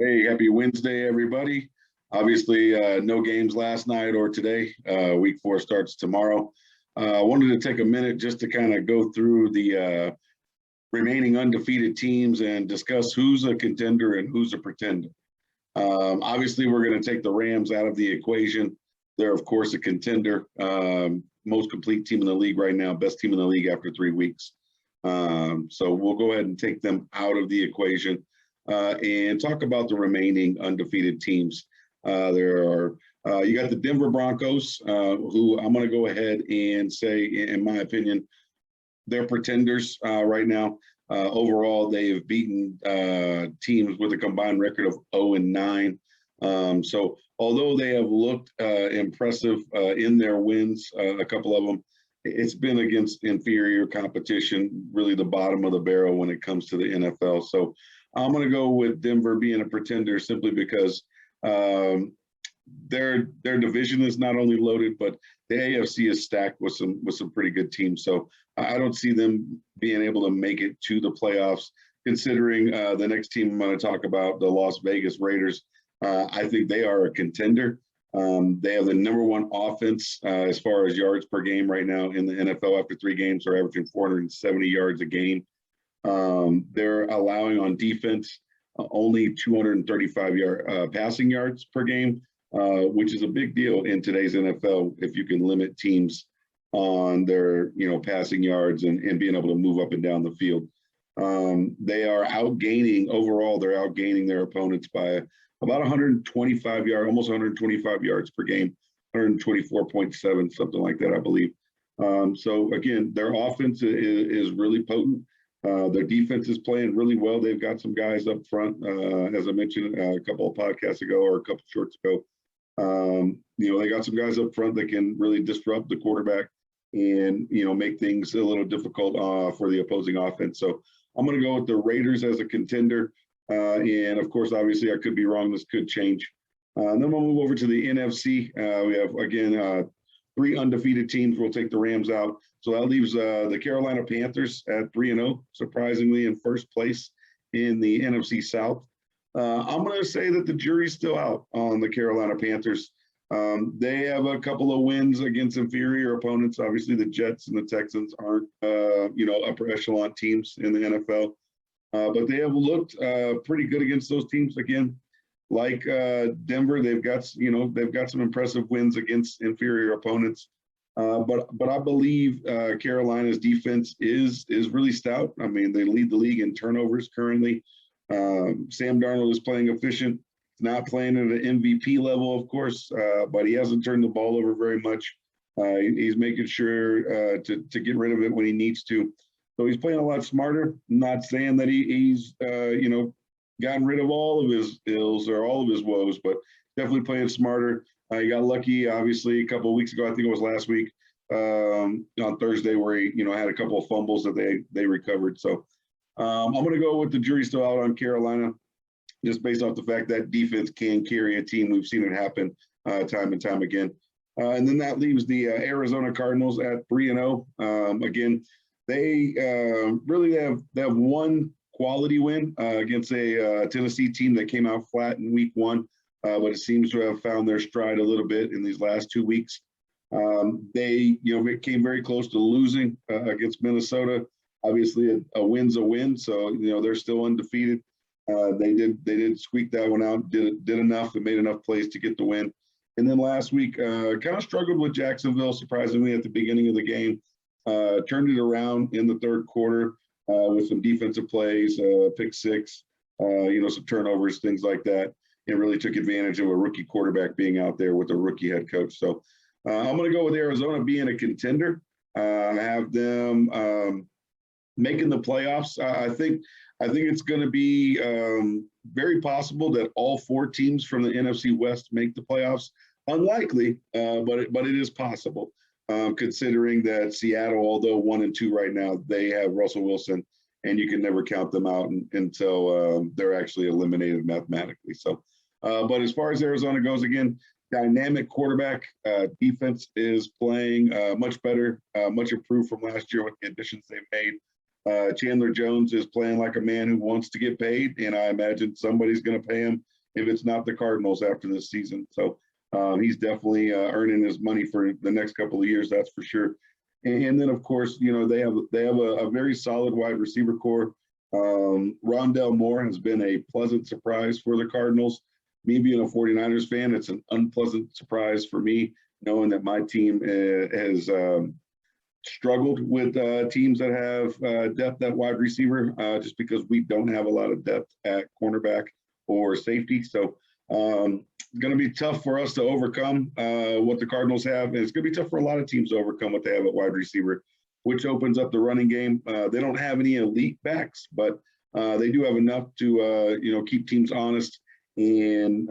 Hey, happy Wednesday, everybody. Obviously, no games last night or today. Week 4 starts tomorrow. I wanted to take a minute just to kind of go through the remaining undefeated teams and discuss who's a contender and who's a pretender. Obviously, we're going to take the Rams out of the equation. They're, of course, a contender, most complete team in the league right now, best team in the league after 3 weeks. So we'll go ahead and take them out of the equation. And talk about the remaining undefeated teams. You got the Denver Broncos, who I'm going to go ahead and say, in my opinion, they're pretenders right now. Overall, they've beaten teams with a combined record of 0-9. So although they have looked impressive in their wins, a couple of them, it's been against inferior competition, really the bottom of the barrel when it comes to the NFL. So I'm going to go with Denver being a pretender simply because their division is not only loaded, but the AFC is stacked with some pretty good teams. So I don't see them being able to make it to the playoffs. Considering the next team I'm going to talk about, the Las Vegas Raiders, I think they are a contender. They have the #1 offense as far as yards per game right now in the NFL. After 3 games, they're averaging 470 yards a game. They're allowing on defense only 235 passing yards per game, which is a big deal in today's NFL if you can limit teams on their passing yards and being able to move up and down the field. They are outgaining overall. They're outgaining their opponents by about 125 yards, almost 125 yards per game, 124.7, something like that, I believe. So again, their offense is really potent. Their defense is playing really well. They've got some guys up front, as I mentioned a couple of podcasts ago or a couple of shorts ago. They got some guys up front that can really disrupt the quarterback and make things a little difficult for the opposing offense. So I'm going to go with the Raiders as a contender. And of course, obviously, I could be wrong. This could change. And then we'll move over to the NFC. We have again 3 undefeated teams. We'll take the Rams out. So that leaves the Carolina Panthers at 3-0, surprisingly in first place in the NFC South. I'm going to say that the jury's still out on the Carolina Panthers. They have a couple of wins against inferior opponents. Obviously, the Jets and the Texans aren't, upper echelon teams in the NFL. But they have looked pretty good against those teams. Again, like Denver, they've got some impressive wins against inferior opponents. But I believe Carolina's defense is really stout. I mean, they lead the league in turnovers currently. Sam Darnold is playing efficient, not playing at an MVP level, of course, but he hasn't turned the ball over very much. He's making sure to get rid of it when he needs to. So he's playing a lot smarter. I'm not saying that he's gotten rid of all of his ills or all of his woes, but definitely playing smarter. He got lucky, obviously, a couple of weeks ago. I think it was last week on Thursday, where he, had a couple of fumbles that they recovered. So I'm going to go with the jury still out on Carolina, just based off the fact that defense can carry a team. We've seen it happen time and time again. And then that leaves the Arizona Cardinals at 3-0. Again, they really have one quality win against a Tennessee team that came out flat in week 1. But it seems to have found their stride a little bit in these last 2 weeks. They, came very close to losing against Minnesota. Obviously, a win's a win, so they're still undefeated. They did squeak that one out, did enough, and made enough plays to get the win. And then last week, kind of struggled with Jacksonville, surprisingly, at the beginning of the game. Turned it around in the third quarter with some defensive plays, pick 6, some turnovers, things like that. And really took advantage of a rookie quarterback being out there with a rookie head coach. So I'm going to go with Arizona being a contender. Have them making the playoffs. I think it's going to be very possible that all 4 teams from the NFC West make the playoffs. Unlikely, but it is possible. Considering that Seattle, although 1-2 right now, they have Russell Wilson, and you can never count them out until they're actually eliminated mathematically. So, but as far as Arizona goes, again, dynamic quarterback. Defense is playing much better, much improved from last year with the additions they've made. Chandler Jones is playing like a man who wants to get paid, and I imagine somebody's going to pay him if it's not the Cardinals after this season. So he's definitely earning his money for the next couple of years, that's for sure. And then, of course, you know, they have a very solid wide receiver core. Rondell Moore has been a pleasant surprise for the Cardinals. Me being a 49ers fan, it's an unpleasant surprise for me, knowing that my team has struggled with teams that have depth at wide receiver, just because we don't have a lot of depth at cornerback or safety. So it's going to be tough for us to overcome what the Cardinals have. And it's going to be tough for a lot of teams to overcome what they have at wide receiver, which opens up the running game. They don't have any elite backs, but they do have enough to, you know, keep teams honest and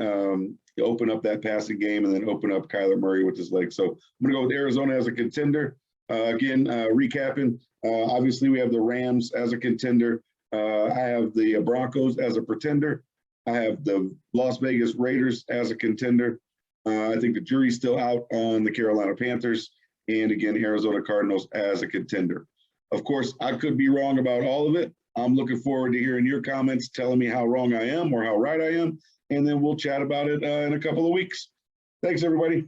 open up that passing game and then open up Kyler Murray with his legs. So I'm going to go with Arizona as a contender. Again, recapping, obviously we have the Rams as a contender. I have the Broncos as a pretender. I have the Las Vegas Raiders as a contender. I think the jury's still out on the Carolina Panthers. And again, Arizona Cardinals as a contender. Of course, I could be wrong about all of it. I'm looking forward to hearing your comments, telling me how wrong I am or how right I am. And then we'll chat about it in a couple of weeks. Thanks, everybody.